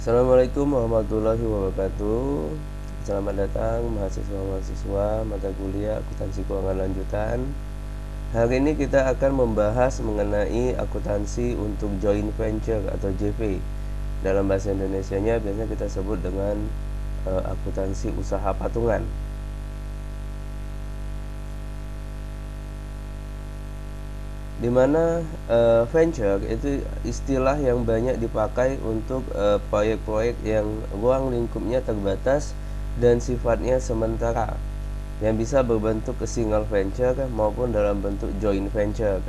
Assalamualaikum warahmatullahi wabarakatuh. Selamat datang mahasiswa-mahasiswa mata kuliah akuntansi keuangan lanjutan. Hari ini kita akan membahas mengenai akuntansi untuk joint venture atau JV. Dalam bahasa Indonesianya biasanya kita sebut dengan akuntansi usaha patungan. Dimana venture itu istilah yang banyak dipakai untuk proyek-proyek yang ruang lingkupnya terbatas dan sifatnya sementara, yang bisa berbentuk single venture maupun dalam bentuk joint venture.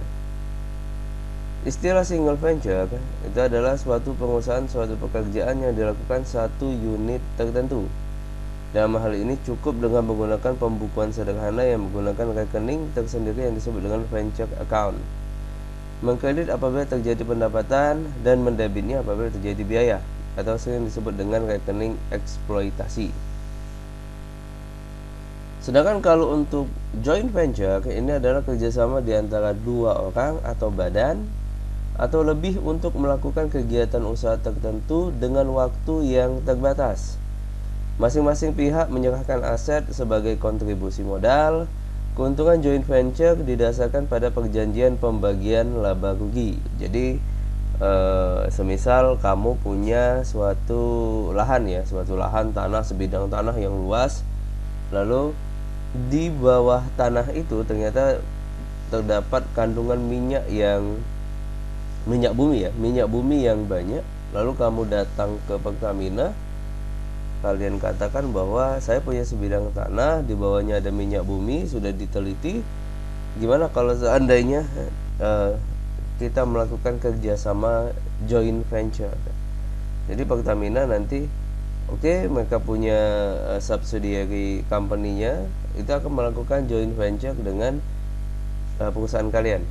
Istilah single venture itu adalah suatu pengusahaan, suatu pekerjaan yang dilakukan satu unit tertentu. Dalam hal ini cukup dengan menggunakan pembukuan sederhana yang menggunakan rekening tersendiri yang disebut dengan venture account. Mengkredit apabila terjadi pendapatan dan mendebitnya apabila terjadi biaya, atau sering disebut dengan rekening eksploitasi. Sedangkan kalau untuk joint venture, ini adalah kerjasama di antara dua orang atau badan atau lebih untuk melakukan kegiatan usaha tertentu dengan waktu yang terbatas. Masing-masing pihak menyerahkan aset sebagai kontribusi modal. Keuntungan joint venture didasarkan pada perjanjian pembagian laba rugi. Jadi semisal kamu punya suatu lahan tanah, sebidang tanah yang luas, lalu di bawah tanah itu ternyata terdapat kandungan minyak bumi yang banyak. Lalu kamu datang ke Pertamina, kalian katakan bahwa saya punya sebidang tanah, di bawahnya ada minyak bumi, sudah diteliti. Gimana kalau seandainya kita melakukan kerjasama joint venture? Jadi Pertamina nanti mereka punya subsidiary company-nya itu akan melakukan joint venture dengan perusahaan kalian.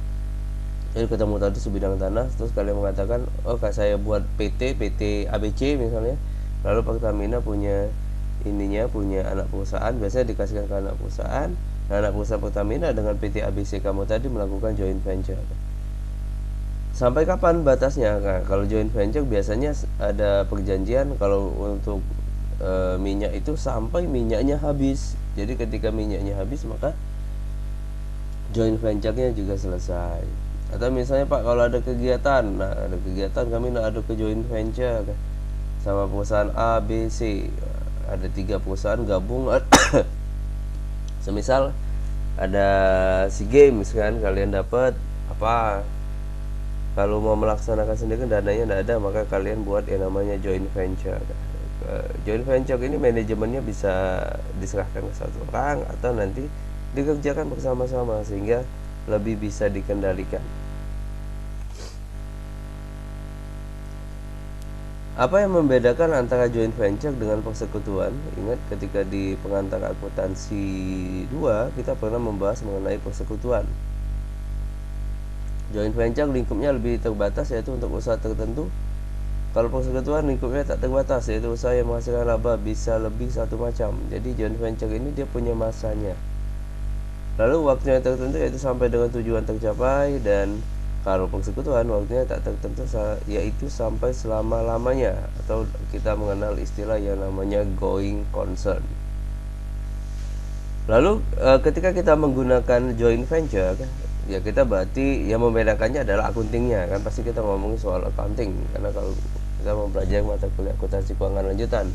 Jadi ketemu tadi sebidang tanah, terus kalian mengatakan, saya buat PT ABC misalnya. Lalu Pertamina punya anak perusahaan, biasanya dikasihkan ke anak perusahaan. Nah, anak perusahaan Pertamina dengan PT ABC kamu tadi melakukan joint venture. Sampai kapan batasnya? Nah, kalau joint venture biasanya ada perjanjian kalau untuk minyak itu sampai minyaknya habis. Jadi ketika minyaknya habis maka joint venture-nya juga selesai. Atau misalnya Pak, kalau ada kegiatan, kami nak ada ke joint venture sama perusahaan A, B, C, ada 3 perusahaan gabung. Semisal ada SEA Games kan, kalian dapat apa, kalau mau melaksanakan sendiri dananya tidak ada, maka kalian buat yang namanya joint venture. Joint venture ini manajemennya bisa diserahkan ke satu orang atau nanti dikerjakan bersama-sama sehingga lebih bisa dikendalikan. Apa yang membedakan antara joint venture dengan persekutuan? Ingat ketika di pengantar akuntansi 2 kita pernah membahas mengenai persekutuan. Joint venture lingkupnya lebih terbatas, yaitu untuk usaha tertentu. Kalau persekutuan lingkupnya tak terbatas, yaitu usaha yang menghasilkan laba, bisa lebih satu macam. Jadi joint venture ini dia punya masanya. Lalu waktunya tertentu, yaitu sampai dengan tujuan tercapai. Dan kalau persekutuan waktunya tak tertentu, yaitu sampai selama-lamanya, atau kita mengenal istilah yang namanya going concern. Lalu ketika kita menggunakan joint venture, ya kita berarti yang membedakannya adalah accountingnya kan, pasti kita ngomongin soal accounting karena kalau kita mau belajar mata kuliah akuntansi keuangan lanjutan.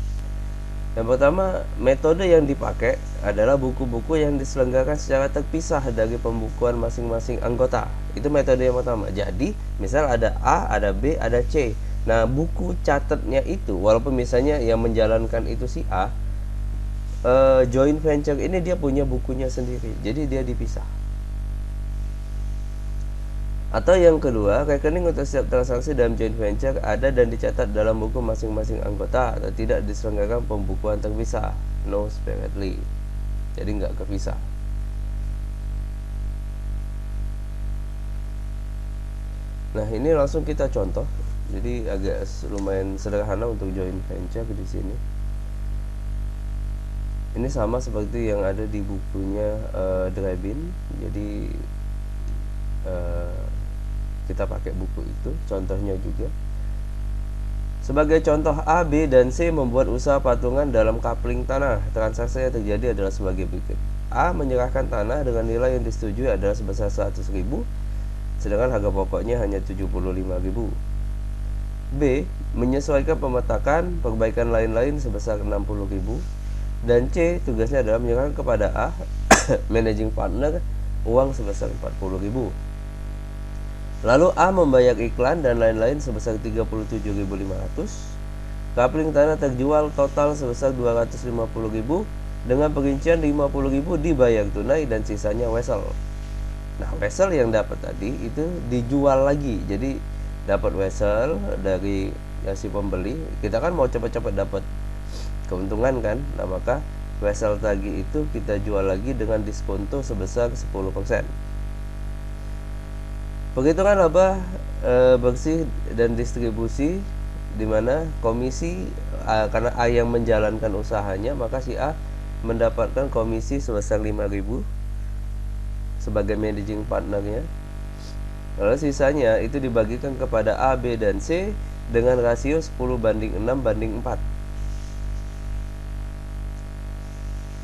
Yang pertama, metode yang dipakai adalah buku-buku yang diselenggarakan secara terpisah dari pembukuan masing-masing anggota. Itu metode yang pertama. Jadi, misal ada A, ada B, ada C. Nah, buku catatnya itu, walaupun misalnya yang menjalankan itu si A, joint venture ini dia punya bukunya sendiri. Jadi dia dipisah. Atau yang kedua, rekening untuk setiap transaksi dalam joint venture ada dan dicatat dalam buku masing-masing anggota atau tidak diselenggarakan pembukuan terpisah, no separately. Jadi nggak kepisah. Nah, ini langsung kita contoh. Jadi agak lumayan sederhana untuk joint venture di sini. Ini sama seperti yang ada di bukunya Drabin. Jadi kita pakai buku itu, contohnya juga. Sebagai contoh, A, B, dan C membuat usaha patungan dalam coupling tanah. Transaksi yang terjadi adalah sebagai berikut. A menyerahkan tanah dengan nilai yang disetujui adalah sebesar 100.000, sedangkan harga pokoknya hanya 75.000. B menyesuaikan pemetakan perbaikan lain-lain sebesar 60.000. Dan C tugasnya adalah menyerahkan kepada A managing partner uang sebesar 40.000. Lalu A membayar iklan dan lain-lain sebesar 37.500. Coupling tanah terjual total sebesar 250.000 dengan perincian 50.000 dibayar tunai dan sisanya wesel. Nah, wesel yang dapat tadi itu dijual lagi. Jadi dapat wesel dari si pembeli. Kita kan mau cepat-cepat dapat keuntungan kan. Nah, maka wesel tadi itu kita jual lagi dengan diskonto sebesar 10%. Perhitungan laba bersih dan distribusi, di mana komisi karena A yang menjalankan usahanya, maka si A mendapatkan komisi sebesar 5.000 sebagai managing partnernya. Lalu sisanya itu dibagikan kepada A, B, dan C dengan rasio 10:6 banding 4,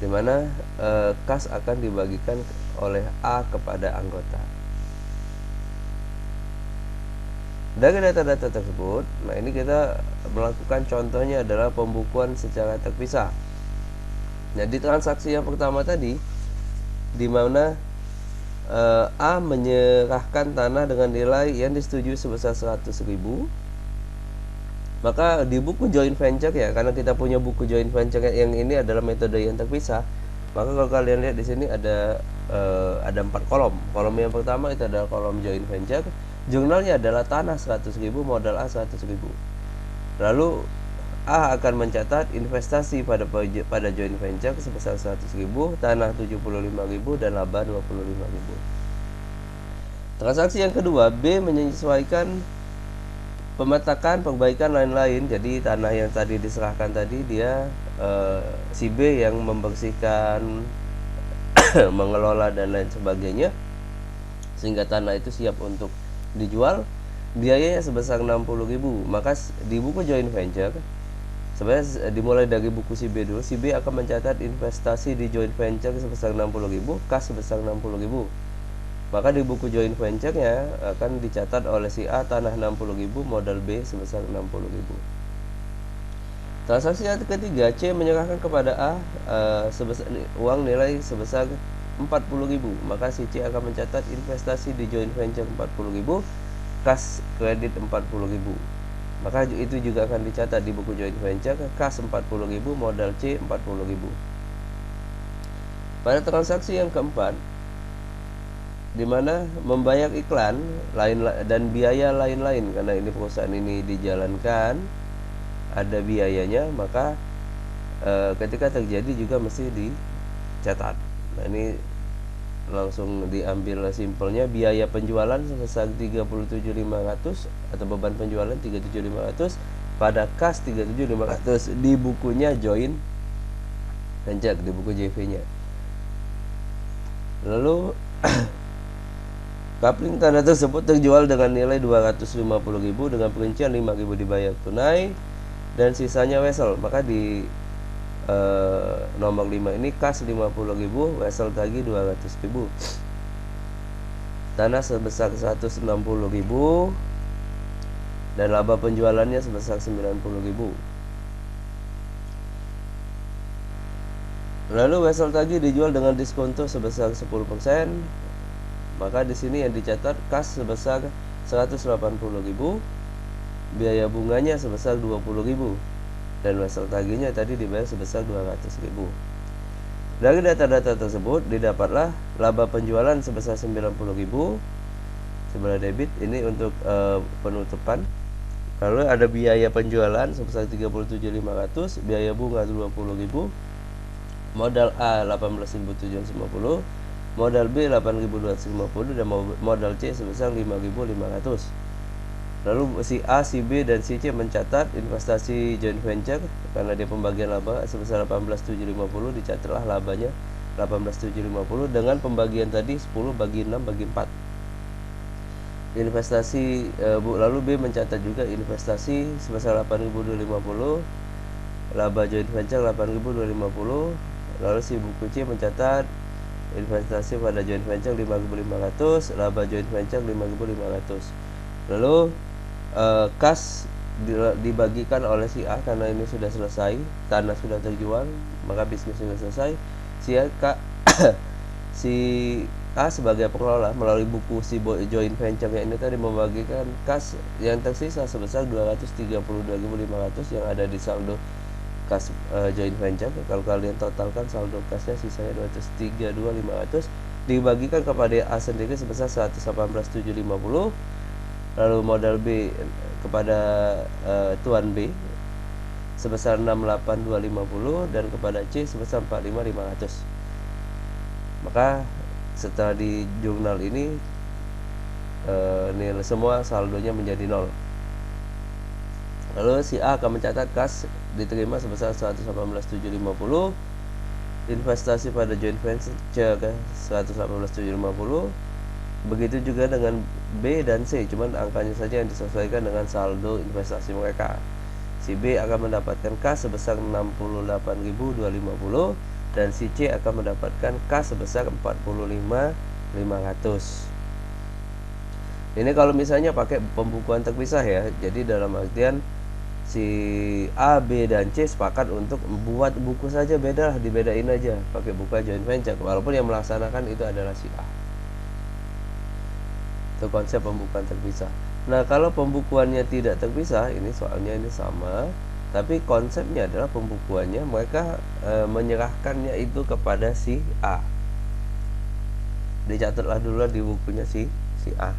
di mana kas akan dibagikan oleh A kepada anggota. Dari data-data tersebut, nah ini kita melakukan contohnya adalah pembukuan secara terpisah. Nah, di transaksi yang pertama tadi, di mana A menyerahkan tanah dengan nilai yang disetujui sebesar 100.000, maka di buku joint venture ya, karena kita punya buku joint venture yang ini adalah metode yang terpisah, maka kalau kalian lihat di sini ada 4 kolom. Kolom yang pertama itu adalah kolom joint venture. Jurnalnya adalah tanah 100.000, modal A 100.000. Lalu A akan mencatat investasi pada joint venture sebesar 100.000, tanah 75.000, dan laba 25.000. Transaksi yang kedua, B menyesuaikan pemetakan, perbaikan lain-lain. Jadi tanah yang tadi diserahkan tadi, dia si B yang membersihkan, mengelola dan lain sebagainya, sehingga tanah itu siap untuk dijual. Biayanya sebesar 60.000. Maka di buku joint venture sebenarnya dimulai dari buku si B dulu. Si B akan mencatat investasi di joint venture sebesar 60.000, kas sebesar 60.000. Maka di buku joint venture-nya akan dicatat oleh si A tanah 60.000, modal B sebesar 60.000. Transaksi yang ketiga, C menyerahkan kepada A sebesar uang nilai sebesar 40.000. Maka si C akan mencatat investasi di joint venture 40.000, kas kredit 40.000. Maka itu juga akan dicatat di buku joint venture, kas 40.000, modal C 40.000. Pada transaksi yang keempat, di mana membayar iklan dan biaya lain-lain, karena ini perusahaan ini dijalankan ada biayanya, maka ketika terjadi juga mesti dicatat. Nah, ini langsung diambil simpelnya. Biaya penjualan sebesar 37.500 atau beban penjualan 37.500 pada kas 37.500 di bukunya joint venture, di buku JV-nya. Lalu coupling tanah tersebut terjual dengan nilai 250.000 dengan perincian 5.000 dibayar tunai dan sisanya wesel. Maka di nomor 5 ini kas 50.000, wesel tagi 200.000. Tanah sebesar 160.000 dan laba penjualannya sebesar 90.000. Lalu wesel tagi dijual dengan diskonto sebesar 10%. Maka di sini yang dicatat kas sebesar 180.000, biaya bunganya sebesar 20.000. Dan wesel tagihnya tadi dibayar sebesar 200.000. Dari data-data tersebut didapatlah laba penjualan sebesar 90.000 sebelah debit, ini untuk penutupan. Lalu ada biaya penjualan sebesar 37.500, biaya bunga 20.000, modal A 18.750, modal B 8.250, dan modal C sebesar 5.500. Lalu si A, si B, dan si C mencatat investasi joint venture karena dia pembagian laba sebesar 18.750, dicatatlah labanya 18.750 dengan pembagian tadi 10 bagi 6 bagi 4. investasi lalu B mencatat juga investasi sebesar 8.250, laba joint venture 8.250. Lalu si buku C mencatat investasi pada joint venture 5.500, laba joint venture 5.500. Lalu kas dibagikan oleh si A karena ini sudah selesai, tanah sudah terjual, maka bisnis sudah selesai. Si A sebagai pengelola melalui buku si joint venture-nya ini tadi membagikan kas yang tersisa sebesar 232.500 yang ada di saldo kas joint venture. Kalau kalian totalkan saldo kasnya sisanya 232.500, dibagikan kepada A sendiri sebesar 118.750. Lalu modal B kepada tuan B sebesar 68.250 dan kepada C sebesar 45.500. Maka setelah di jurnal ini nilai semua saldonya menjadi 0. Lalu si A akan mencatat kas diterima sebesar 118.750, investasi pada joint venture 118.750. Begitu juga dengan B dan C, cuman angkanya saja yang disesuaikan dengan saldo investasi mereka. Si B akan mendapatkan kas sebesar 68.250 dan si C akan mendapatkan kas sebesar 45.500. Ini kalau misalnya pakai pembukuan terpisah ya. Jadi dalam artian si A, B, dan C sepakat untuk membuat buku saja, beda lah, dibedain aja pakai buku joint venture, walaupun yang melaksanakan itu adalah si A. Itu konsep pembukuan terpisah. Nah, kalau pembukuannya tidak terpisah, ini soalnya ini sama, tapi konsepnya adalah pembukuannya mereka menyerahkannya itu kepada si A. Dicatatlah dulu di bukunya si A.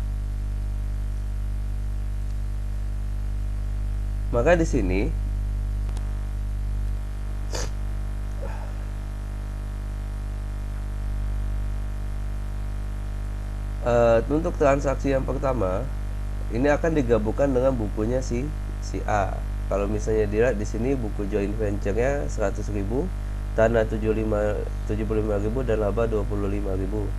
Maka di sini untuk transaksi yang pertama ini akan digabungkan dengan bukunya si A. Kalau misalnya dilihat di sini buku joint venture-nya 100.000, tanah 75.000 dan laba 25.000.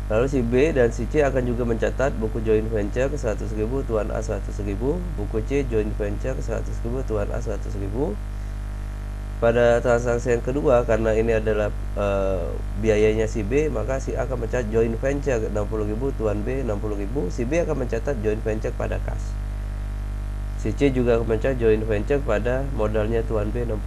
Lalu si B dan si C akan juga mencatat buku joint venture 100.000, tuan A 100.000, buku C joint venture 100.000, tuan A 100.000. Pada transaksi yang kedua, karena ini adalah biayanya si B, maka si A akan mencatat joint venture 60.000, tuan B 60.000. Si B akan mencatat joint venture pada kas. Si C juga akan mencatat joint venture pada modalnya tuan B 60.000.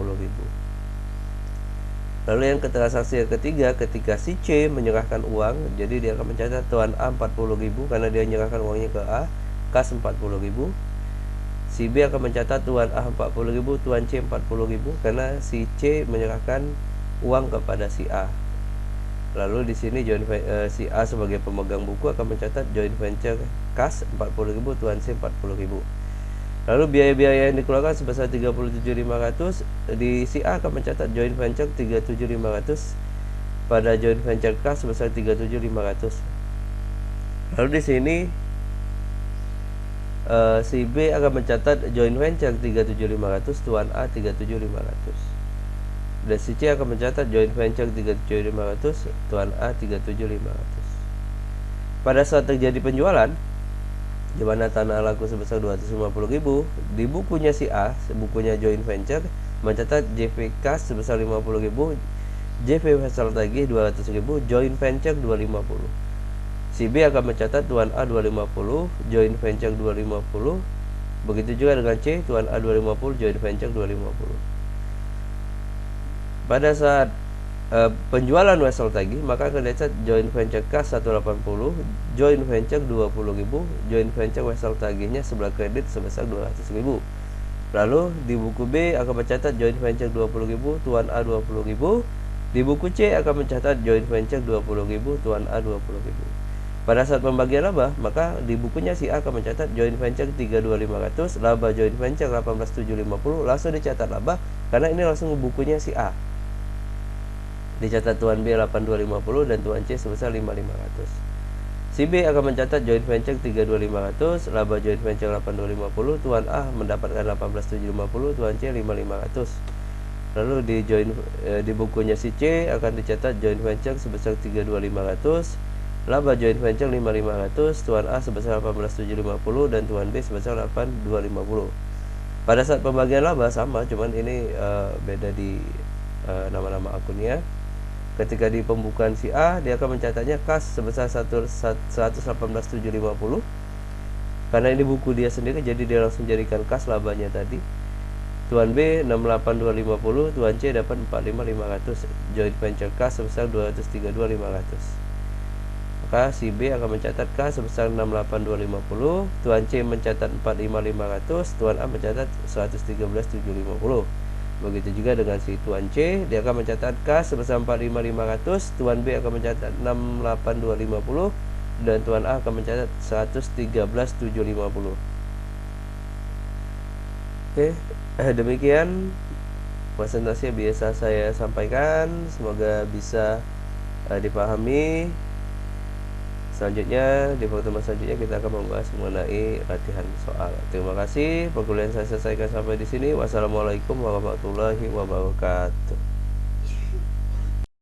Lalu yang transaksi yang ketiga, ketika si C menyerahkan uang, jadi dia akan mencatat tuan A 40.000 karena dia menyerahkan uangnya ke A, kas 40.000. Si B akan mencatat tuan A 40.000, tuan C 40.000 karena si C menyerahkan uang kepada si A. Lalu di sini si A sebagai pemegang buku akan mencatat joint venture kas 40.000, tuan C 40.000. Lalu biaya-biaya yang dikeluarkan sebesar 37.500, di si A akan mencatat joint venture 37.500 pada joint venture kas sebesar 37.500. Lalu di sini si B akan mencatat joint venture 37.500, tuan A 37.500. Dan si C akan mencatat joint venture 37.500, tuan A 37.500. Pada saat terjadi penjualan, di mana tanah laku sebesar 250.000, di bukunya si A, bukunya joint venture mencatat JV kas sebesar 50.000, JV hasil tagih 200.000, joint venture 250. Si B akan mencatat tuan A 250, joint venture 250. Begitu juga dengan C, tuan A 250, joint venture 250. Pada saat penjualan wesel tagih, maka akan dicatat joint venture kas 180, joint venture 20.000, joint venture wesel tagihnya sebelah kredit sebesar 200.000. Lalu di buku B akan mencatat joint venture 20.000, tuan A 20.000. Di buku C akan mencatat joint venture 20.000, tuan A 20.000. Pada saat pembagian laba, maka di bukunya si A akan mencatat joint venture 32.500, laba joint venture 18.750, langsung dicatat laba karena ini langsung bukunya si A. Dicatat tuan B 82.550 dan tuan C sebesar 5.500. Si B akan mencatat joint venture 32.500, laba joint venture 82.550, tuan A mendapatkan 18.750, tuan C 5.500. Lalu di bukunya si C akan dicatat joint venture sebesar 32.500, laba joint venture 5.500, tuan A sebesar 18.750 dan tuan B sebesar 8.250. Pada saat pembagian laba sama, cuman ini beda di nama-nama akunnya. Ketika di pembukaan si A, dia akan mencatatnya kas sebesar 118.750. Karena ini buku dia sendiri, jadi dia langsung jadikan kas labanya tadi. Tuan B 68250, tuan C dapat 45500, joint venture kas sebesar 232.500. Maka si B akan mencatat kas sebesar 68250, tuan C mencatat 45500, tuan A mencatat 113.750. Begitu juga dengan si tuan C, dia akan mencatat kas sebesar 45500, tuan B akan mencatat 68250 dan tuan A akan mencatat 113.750. Oke, demikian presentasi yang biasa saya sampaikan, semoga bisa dipahami. Selanjutnya, di pertemuan selanjutnya kita akan membahas mengenai latihan soal. Terima kasih, perkuliahan saya selesaikan sampai di sini. Wassalamualaikum warahmatullahi wabarakatuh.